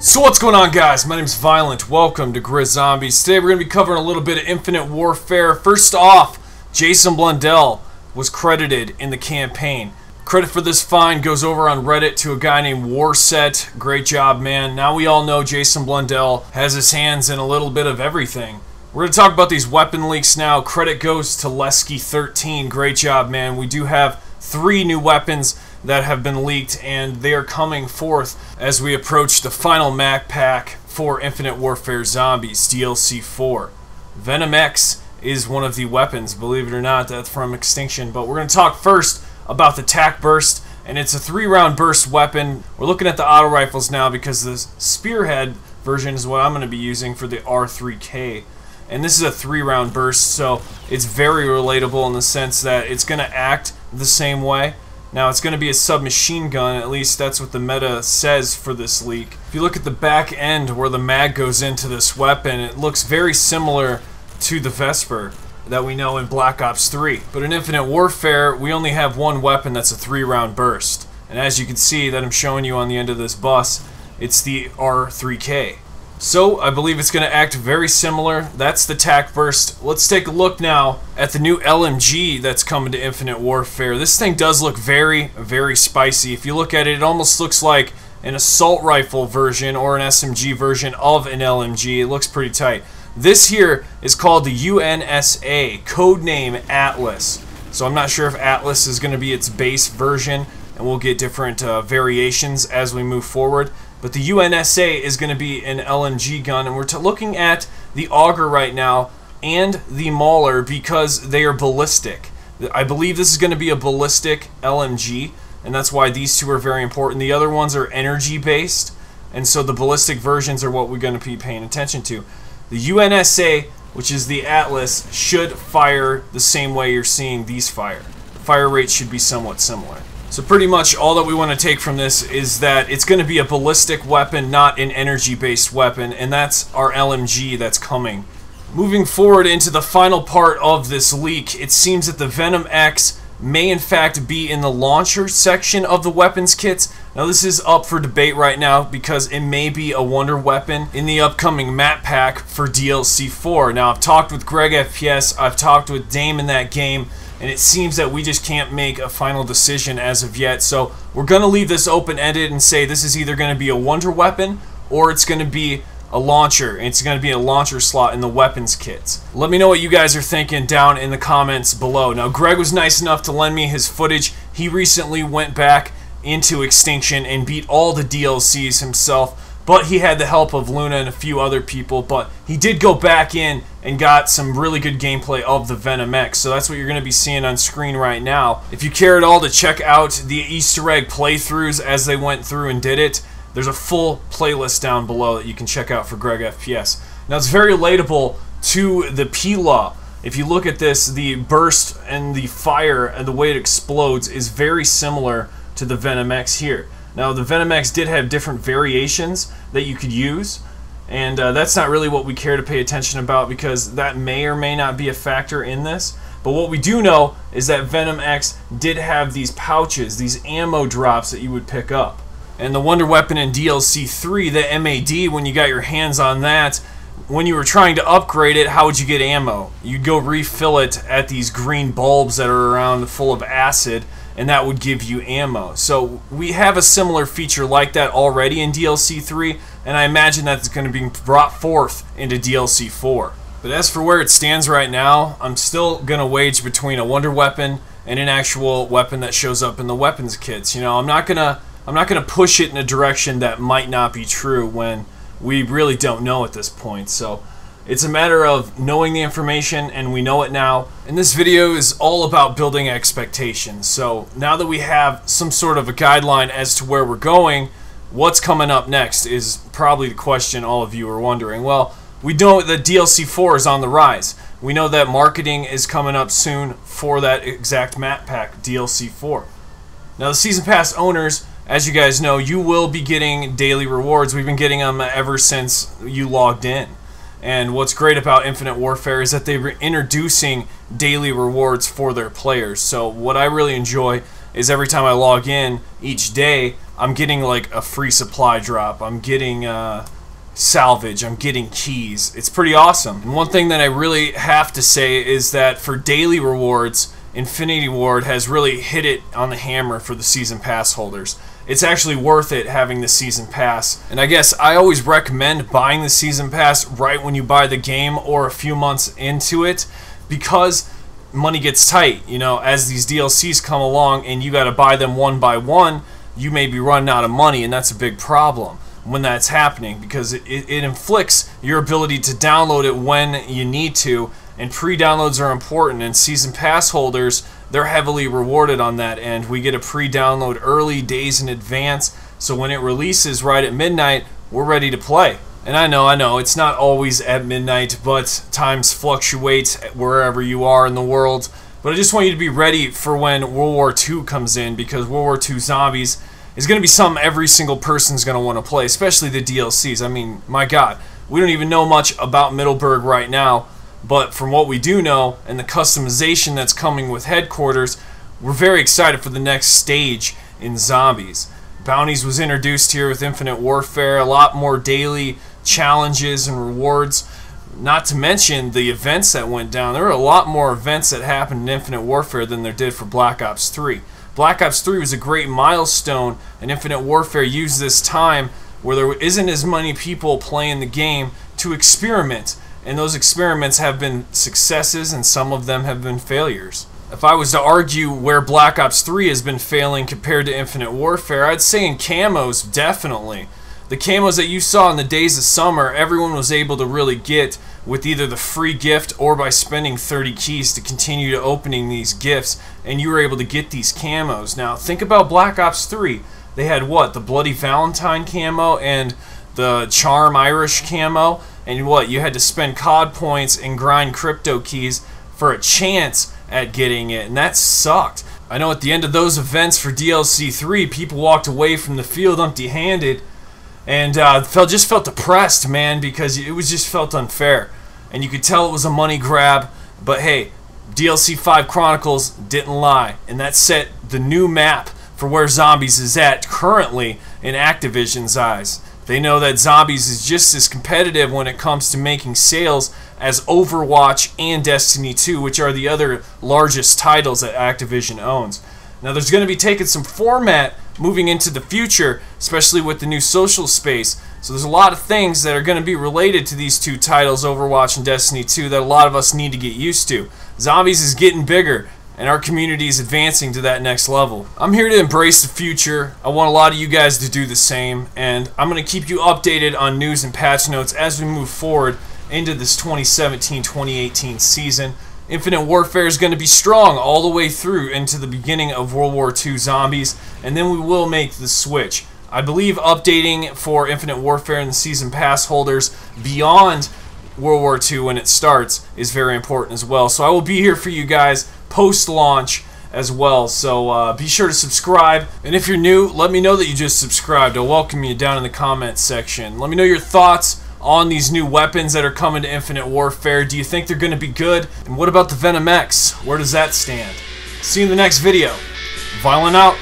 So what's going on, guys? My name's Violent. Welcome to GRIZZombies. Today we're going to be covering a little bit of Infinite Warfare. First off, Jason Blundell was credited in the campaign. Credit for this find goes over on Reddit to a guy named Warset. Great job, man. Now we all know Jason Blundell has his hands in a little bit of everything. We're going to talk about these weapon leaks now. Credit goes to Lesky13. Great job, man. We do have 3 new weapons that have been leaked, and they are coming forth as we approach the final map pack for Infinite Warfare Zombies DLC 4. Venom X is one of the weapons, believe it or not, that's from Extinction. But we're going to talk first about the TAC Burst, and it's a 3-round burst weapon. We're looking at the auto rifles now because the Spearhead version is what I'm going to be using for the R3K. And this is a 3-round burst, so it's very relatable in the sense that it's going to act the same way. Now, it's going to be a submachine gun, at least that's what the meta says for this leak. If you look at the back end where the mag goes into this weapon, it looks very similar to the Vesper that we know in Black Ops 3. But in Infinite Warfare, we only have one weapon that's a 3-round burst. And as you can see that I'm showing you on the end of this bus, it's the R3K. So, I believe it's going to act very similar. That's the TAC Burst. Let's take a look now at the new LMG that's coming to Infinite Warfare. This thing does look very, very spicy. If you look at it, it almost looks like an assault rifle version or an SMG version of an LMG. It looks pretty tight. This here is called the UNSA, codename Atlas. So I'm not sure if Atlas is going to be its base version, and we'll get different variations as we move forward. But the UNSA is going to be an LMG gun, and we're looking at the Auger right now and the Mauler because they are ballistic. I believe this is going to be a ballistic LMG, and that's why these two are very important. The other ones are energy-based, and so the ballistic versions are what we're going to be paying attention to. The UNSA, which is the Atlas, should fire the same way you're seeing these fire. The fire rate should be somewhat similar. So pretty much all that we want to take from this is that it's going to be a ballistic weapon, not an energy-based weapon, and that's our LMG that's coming. Moving forward into the final part of this leak, it seems that the Venom X may in fact be in the launcher section of the weapons kits. Now this is up for debate right now because it may be a wonder weapon in the upcoming map pack for DLC 4. Now I've talked with Greg FPS, I've talked with Dame in that game, and it seems that we just can't make a final decision as of yet. So we're going to leave this open-ended and say this is either going to be a wonder weapon or it's going to be a launcher. It's going to be a launcher slot in the weapons kits. Let me know what you guys are thinking down in the comments below. Now, Greg was nice enough to lend me his footage. He recently went back into Extinction and beat all the DLCs himself, but he had the help of Luna and a few other people. But he did go back in and got some really good gameplay of the Venom X, so that's what you're going to be seeing on screen right now. If you care at all to check out the Easter egg playthroughs as they went through and did it, there's a full playlist down below that you can check out for Greg FPS. Now it's very relatable to the P-Law. If you look at this, the burst and the fire and the way it explodes is very similar to the Venom X here. Now the Venom X did have different variations that you could use, and that's not really what we care to pay attention about because that may or may not be a factor in this. But what we do know is that Venom X did have these pouches, these ammo drops that you would pick up. And the wonder weapon in DLC 3, the MAD, when you got your hands on that, when you were trying to upgrade it, how would you get ammo? You'd go refill it at these green bulbs that are around full of acid, and that would give you ammo. So we have a similar feature like that already in DLC 3, and I imagine that's going to be brought forth into DLC 4. But as for where it stands right now, I'm still going to wage between a wonder weapon and an actual weapon that shows up in the weapons kits. You know, I'm not gonna push it in a direction that might not be true when we really don't know at this point. So it's a matter of knowing the information, and we know it now. And this video is all about building expectations. So now that we have some sort of a guideline as to where we're going, what's coming up next is probably the question all of you are wondering. Well, we know that DLC 4 is on the rise. We know that marketing is coming up soon for that exact map pack, DLC 4. Now the Season Pass owners, as you guys know, you will be getting daily rewards. We've been getting them ever since you logged in. And what's great about Infinite Warfare is that they're introducing daily rewards for their players. So what I really enjoy is every time I log in each day, I'm getting like a free supply drop. I'm getting salvage. I'm getting keys. It's pretty awesome. And one thing that I really have to say is that for daily rewards, Infinity Ward has really hit it on the hammer for the season pass holders. It's actually worth it having the season pass. And I guess I always recommend buying the season pass right when you buy the game or a few months into it, because money gets tight. You know, as these DLCs come along and you got to buy them one by one, you may be running out of money, and that's a big problem when that's happening, because it inflicts your ability to download it when you need to, and pre-downloads are important, and season pass holders, they're heavily rewarded on that end. We get a pre-download early, days in advance, so when it releases right at midnight, we're ready to play. And I know, it's not always at midnight, but times fluctuate wherever you are in the world. But I just want you to be ready for when World War II comes in, because World War II Zombies is going to be something every single person's going to want to play, especially the DLCs. I mean, my God, we don't even know much about Middleburg right now, but from what we do know and the customization that's coming with headquarters, we're very excited for the next stage in Zombies. Bounties was introduced here with Infinite Warfare, a lot more daily challenges and rewards, not to mention the events that went down. There were a lot more events that happened in Infinite Warfare than there did for Black Ops 3. Black Ops 3 was a great milestone, and Infinite Warfare used this time where there isn't as many people playing the game to experiment, and those experiments have been successes and some of them have been failures. If I was to argue where Black Ops 3 has been failing compared to Infinite Warfare, I'd say in camos, definitely. The camos that you saw in the Days of Summer, everyone was able to really get with either the free gift or by spending 30 keys to continue to opening these gifts, and you were able to get these camos. Now, think about Black Ops 3. They had what? The Bloody Valentine camo and the Charm Irish camo, and what? You had to spend COD points and grind crypto keys for a chance at getting it, and that sucked. I know at the end of those events for DLC 3, people walked away from the field empty-handed, and just felt depressed, man, because it was just felt unfair. And you could tell it was a money grab, but hey, DLC 5 Chronicles didn't lie, and that set the new map for where Zombies is at currently in Activision's eyes. They know that Zombies is just as competitive when it comes to making sales as Overwatch and Destiny 2, which are the other largest titles that Activision owns. Now there's going to be taking some format moving into the future, especially with the new social space. So there's a lot of things that are going to be related to these two titles, Overwatch and Destiny 2, that a lot of us need to get used to. Zombies is getting bigger, and our community is advancing to that next level. I'm here to embrace the future. I want a lot of you guys to do the same, and I'm going to keep you updated on news and patch notes as we move forward into this 2017-2018 season. Infinite Warfare is going to be strong all the way through into the beginning of World War II Zombies, and then we will make the switch. I believe updating for Infinite Warfare and the Season Pass holders beyond World War II when it starts is very important as well. So I will be here for you guys post-launch as well. So be sure to subscribe. And if you're new, let me know that you just subscribed. I'll welcome you down in the comments section. Let me know your thoughts on these new weapons that are coming to Infinite Warfare. Do you think they're going to be good? And what about the VENOM X? Where does that stand? See you in the next video. Viollent out.